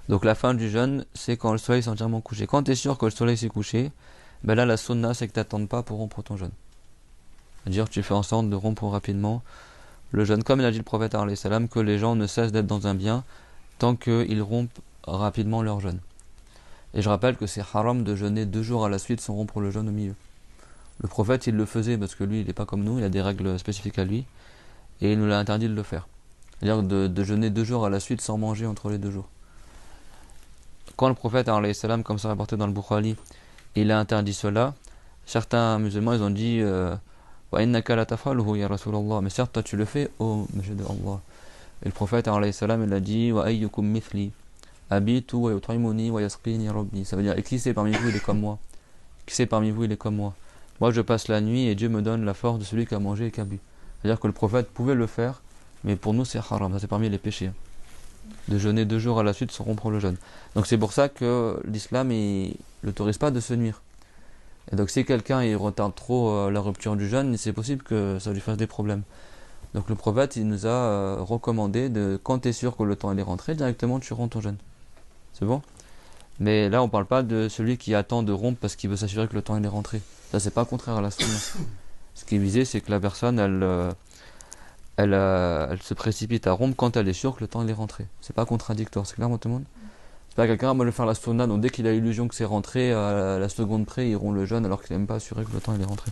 Donc la fin du jeûne, c'est quand le soleil s'est entièrement couché. Quand tu es sûr que le soleil s'est couché, ben là la sunna c'est que tu n'attendes pas pour rompre ton jeûne. C'est-à-dire que tu fais en sorte de rompre rapidement le jeûne, comme l'a dit le prophète alayhi salam, que les gens ne cessent d'être dans un bien tant qu'ils rompent rapidement leur jeûne. Et je rappelle que c'est haram de jeûner 2 jours à la suite sans rompre le jeûne au milieu. Le prophète il le faisait parce que lui il n'est pas comme nous, il a des règles spécifiques à lui, et il nous l'a interdit de le faire. C'est-à-dire de jeûner 2 jours à la suite sans manger entre les 2 jours. Quand le prophète alayhi salam, comme ça rapporté dans le Bukhari, il a interdit cela, certains musulmans ils ont dit wa innaka la taf'aluhu ya Rasulallah, mais certes toi tu le fais ô Messie de Allah. Et le prophète alayhi salam il a dit wa ayyukum mithli abitu wa yut'imuni wa yasqini rabbi, ça veut dire et qui c'est parmi vous il est comme moi, qui c'est parmi vous il est comme moi, moi je passe la nuit et Dieu me donne la force de celui qui a mangé et qui a bu. C'est-à-dire que le prophète pouvait le faire, mais pour nous c'est haram, ça c'est parmi les péchés, de jeûner 2 jours à la suite sans rompre le jeûne. Donc c'est pour ça que l'islam il n'autorise pas de se nuire. Et donc si quelqu'un il retarde trop la rupture du jeûne, c'est possible que ça lui fasse des problèmes. Donc le prophète il nous a recommandé de, quand tu es sûr que le temps il est rentré, directement tu romps ton jeûne. C'est bon? Mais là on parle pas de celui qui attend de rompre parce qu'il veut s'assurer que le temps il est rentré. Ça c'est pas contraire à la sunna. Ce qui est visé c'est que la personne elle se précipite à rompre quand elle est sûre que le temps il est rentré. C'est pas contradictoire, c'est clair moi tout le monde? C'est pas quelqu'un va le faire la sunna, donc dès qu'il a l'illusion que c'est rentré, à la seconde près, il rompt le jeûne alors qu'il n'est même pas assuré que le temps il est rentré.